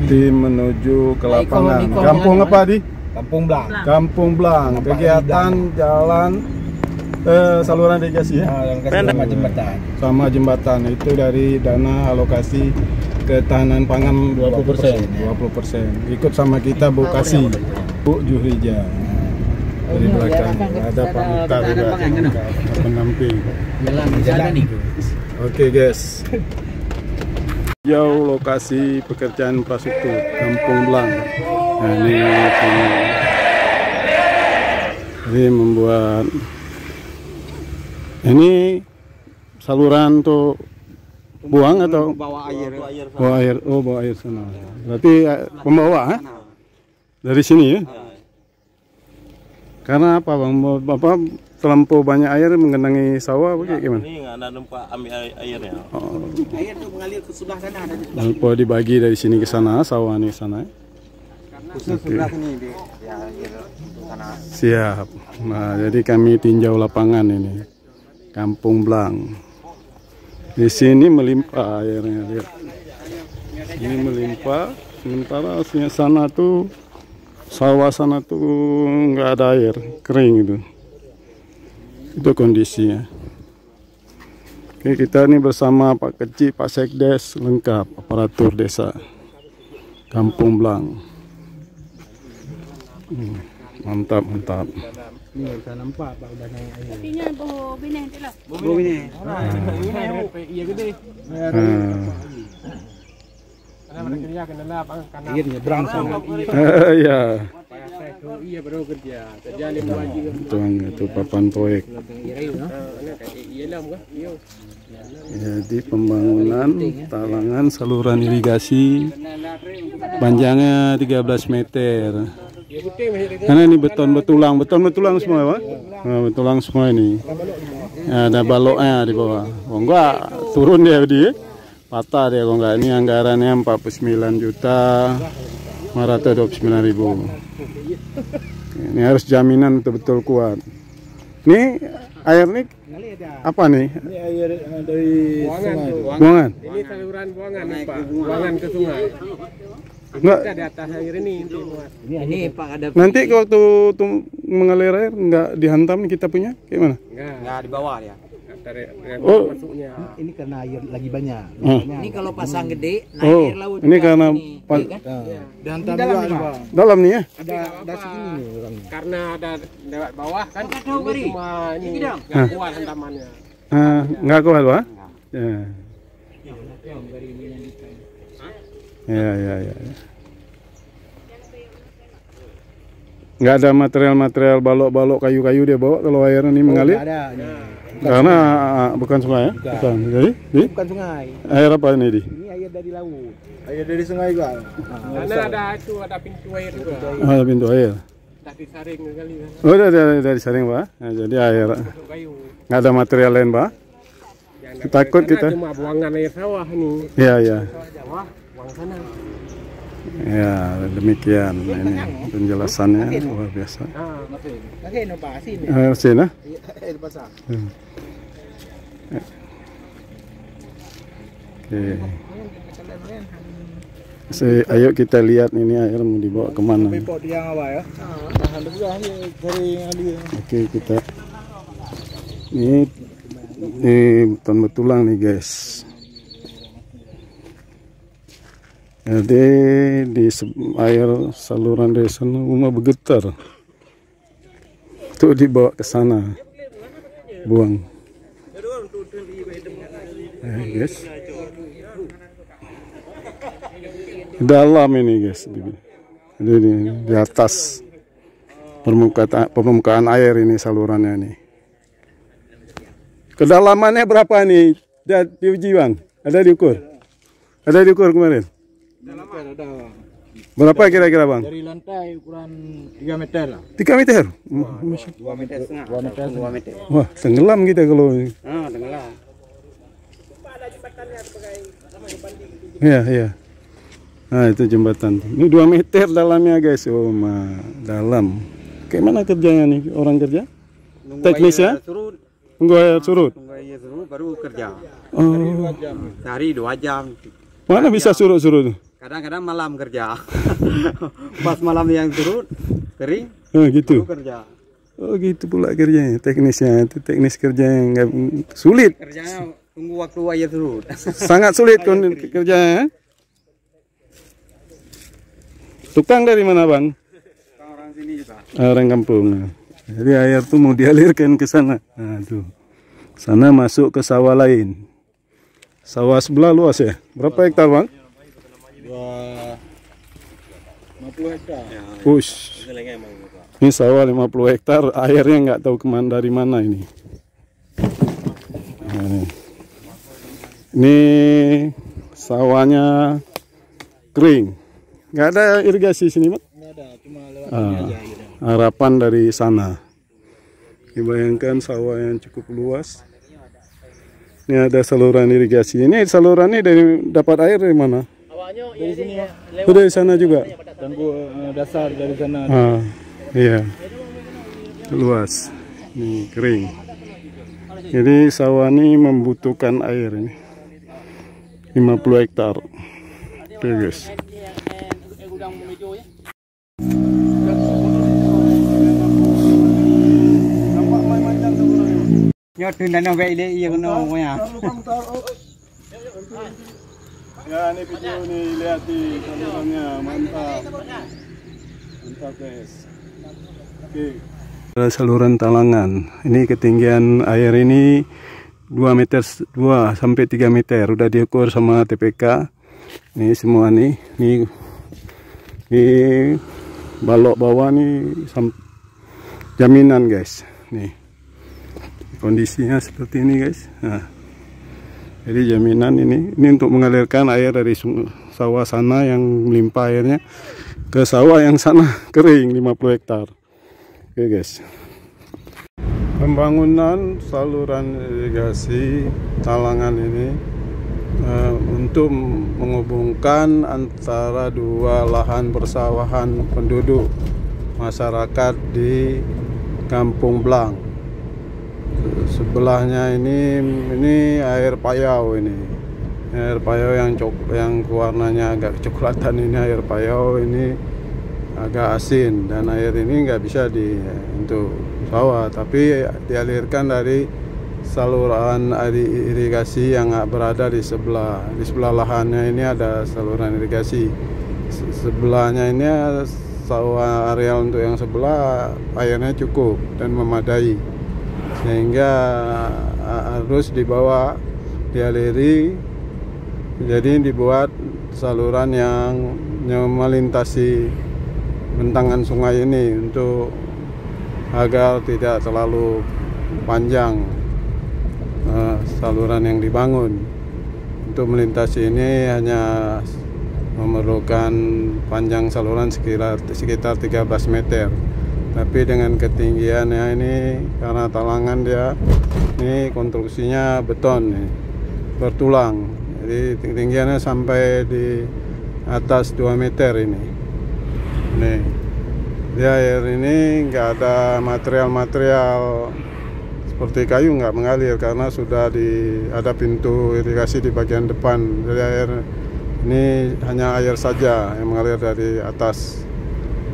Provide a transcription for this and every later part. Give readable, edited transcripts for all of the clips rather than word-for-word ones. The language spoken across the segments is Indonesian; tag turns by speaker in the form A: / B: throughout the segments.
A: Tim menuju ke lapangan. Kampung apa di?
B: Kampung Blang.
A: Kampung Blang. Kegiatan jalan saluran irigasi ya.
B: Sama jembatan.
A: Sama jembatan itu dari dana alokasi ketahanan pangan 20%. 20%. Ikut sama kita Bu Kasih, Bu Juhrija. Dari belakang ada Pak Mukhtar juga penamping. Oke guys. Jauh lokasi pekerjaan infrastruktur Kampung Blang. Nah, ini membuat ini saluran untuk buang atau
B: Bawa air.
A: bawa air? Oh, bawa air sana. Berarti pembawa dari sini ya? Karena apa bang? Bapak terlampau banyak air menggenangi sawah, bagaimana?
C: Ini nggak ada tempat ambil airnya.
A: Oh.
B: Air itu mengalir ke sebelah sana, ada di
A: Terlampau dibagi dari sini ke sana, sawah nih sana.
B: sebelah sini di air sana.
A: Siap. Nah, jadi kami tinjau lapangan ini, Kampung Blang. Di sini melimpah airnya, lihat. Ini melimpah, sementara sana tuh sawah sana tuh nggak ada air, kering itu. Itu kondisinya. Oke, kita ini bersama Pak Kecik, Pak Sekdes, lengkap aparatur desa Kampung Blang. Mantap, mantap.
B: Ini bisa nampak Pak udah naik air.
D: Artinya bawa bini nanti lah.
B: Bawa ini. Iya gede. Karena mereka kerja kena karena air nyebrang sana.
A: Iya.
B: Iya baru kerja. Kerja 5 wajib.
A: Itu papan proyek. Jadi pembangunan talangan saluran irigasi panjangnya 13 meter. Karena ini beton betulang semua, Pak. Nah, betulang semua ini. Ada baloknya di bawah. Oh enggak, turun dia di patah dia kalau enggak. Ini anggarannya 49.529.000. Ini harus jaminan betul-betul kuat. Ini air nih apa nih?
B: Ini air dari sungai.
A: Buangan.
B: Ini saluran buangan nih Pak. Buangan ke sungai.
A: Enggak.
B: Kita di atas air ini muat. Ini Pak ada.
A: Nanti waktu mengalir air enggak dihantam kita punya gimana?
B: Enggak di bawah ya.
A: Oh,
B: Masuknya.
E: Ini karena air lagi banyak.
F: Ini kalau pasang gede, naik
A: oh,
F: air laut.
A: ini karena
E: Dihantam juga nih, Pak.
A: dalam nih ya?
B: Ada segini nih orangnya. Karena ada lewat bawah kan.
F: Tahu, Bari.
B: Cuma ini
F: Ini dong.
B: enggak kuat hantamannya.
A: Enggak kuat, Pak? Ya. Enggak ada material-material balok-balok kayu-kayu dia bawa kalau air ini mengalir?
E: Ada.
A: Karena bukan sungai ya? Bukan. Jadi?
E: Bukan sungai.
A: Air apa ini, Di?
E: Ini air dari laut.
B: Air dari sungai juga. Karena ada pintu air juga.
A: Oh, ada pintu air.
B: Dari saring kali kan.
A: Oh, dari saring, Pak. Nah, jadi air.
B: Kayu.
A: Nggak ada material lain, Pak. Takut kita.
B: Cuma buangan air sawah nih.
A: Iya.
B: Sawah, buang sana.
A: Ya, demikian ini penjelasannya luar biasa.
E: Pakai inovasi ini.
A: Sini.
E: Air pasang.
A: Oke. Ayo kita lihat ini air mau dibawa kemana.
E: Pot yang awal ya. Tahan dulu lah dari alir.
A: Oke, kita ini betul-betulan nih guys. Jadi di air saluran dari sana rumah bergetar. Itu dibawa ke sana. Buang. Guys. Dalam ini guys. Di atas permukaan air ini salurannya nih. Kedalamannya berapa nih? Diuji Bang? Ada diukur? Ada diukur kemarin?
E: Ada.
A: Berapa kira-kira Bang?
E: Dari lantai ukuran 3 meter lah.
A: 3 meter?
E: 2 meter setengah. 2 meter.
A: Wah, tenggelam kita kalau ini.
E: Tenggelam.
A: Iya. Nah, itu jembatan. Ini 2 meter dalamnya guys. Oh, dalam. Kayak mana kerjanya nih orang kerja? Teknis ya? Tunggu air surut.
B: Tunggu air surut baru kerja.
A: Oh.
B: Sehari 2 jam.
A: Mana bisa surut-surut?
E: Kadang-kadang malam kerja. Pas malam yang turun kering,
A: Oh gitu.
E: baru kerja.
A: Oh gitu pula kerjanya, teknisnya. Itu teknis kerja yang nggak sulit.
E: Kerjanya tunggu waktu air turun.
A: Sangat sulit kerjanya. Tukang dari mana bang?
E: Orang sini juga.
A: Orang kampung. Jadi air tuh mau dialirkan ke sana. Nah tuh, sana masuk ke sawah lain. Sawah sebelah luas ya. Berapa hektar bang?
E: 50 hektar.
A: Push. Ini sawah 50 hektar. Airnya nggak tahu kemana dari mana ini. Nah, ini sawahnya kering. Nggak ada irigasi sini bang?
E: Enggak ada, cuma lewat ini aja gitu.
A: Harapan dari sana. Dibayangkan sawah yang cukup luas. Ini ada saluran irigasi. Ini saluran ini dapat air dari mana?
E: Dari sini ya.
A: Oh, dari sana juga.
E: Tanggul dasar dari sana.
A: Iya. Luas. Ini kering. Jadi sawah ini membutuhkan air ini. 50 hektar. Oke guys.
E: Nyotin dan nongke ile iya kena pokoknya.
A: Ya ini video nih, lihat di salurannya, mantap. Mantap guys. Oke. Saluran talangan. Ini ketinggian air ini 2 sampai 3 meter. Udah diukur sama TPK. Ini semua nih. Ini balok bawah nih jaminan guys. Nih. Kondisinya seperti ini guys. Nah, jadi jaminan ini untuk mengalirkan air dari sawah sana yang melimpah airnya ke sawah yang sana kering 50 hektar. Oke guys. Pembangunan saluran irigasi talangan ini untuk menghubungkan antara dua lahan persawahan penduduk masyarakat di Kampung Blang. Sebelahnya ini air payau ini. Air payau yang warnanya agak kecoklatan ini air payau ini agak asin dan air ini nggak bisa untuk sawah tapi dialirkan dari saluran irigasi yang berada di sebelah lahannya ini ada saluran irigasi. Sebelahnya ini sawah areal untuk yang sebelah airnya cukup dan memadai. Sehingga harus dialiri, jadi dibuat saluran yang melintasi bentangan sungai ini untuk agar tidak terlalu panjang saluran yang dibangun. Untuk melintasi ini hanya memerlukan panjang saluran sekitar 13 meter. Tapi dengan ketinggiannya ini karena talangan dia ini konstruksinya beton nih, bertulang. Jadi ketinggiannya sampai di atas 2 meter ini. Nih. Di air ini nggak ada material seperti kayu, nggak mengalir karena sudah ada pintu irigasi di bagian depan. Jadi air ini hanya air saja yang mengalir dari atas.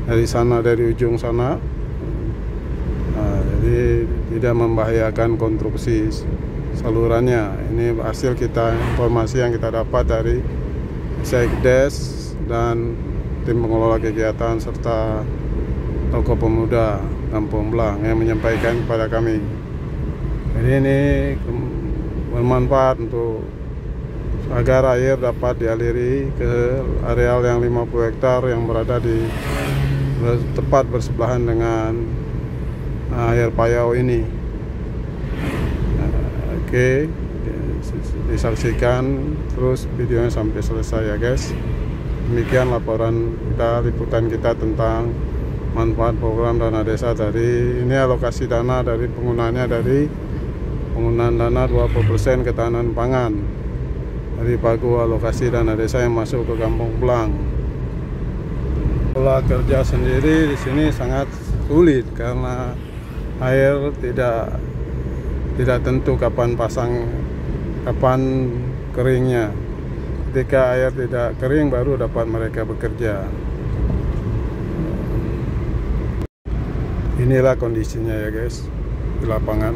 A: Dari sana, dari ujung sana. Nah, jadi tidak membahayakan konstruksi salurannya. Ini hasil informasi yang kita dapat dari Sekdes dan tim pengelola kegiatan serta tokoh pemuda Kampung Blang yang menyampaikan kepada kami. Jadi ini bermanfaat untuk agar air dapat dialiri ke areal yang 50 hektar yang berada tepat bersebelahan dengan air payau ini. Oke, disaksikan terus videonya sampai selesai ya guys. Demikian liputan kita tentang manfaat program dana desa dari ini, alokasi dana dari penggunaan dana 20% ketahanan pangan dari pagu alokasi dana desa yang masuk ke Kampung Blang. Pola kerja sendiri di sini sangat sulit karena air tidak tentu kapan keringnya. Ketika air tidak kering baru dapat mereka bekerja. Inilah kondisinya ya guys di lapangan.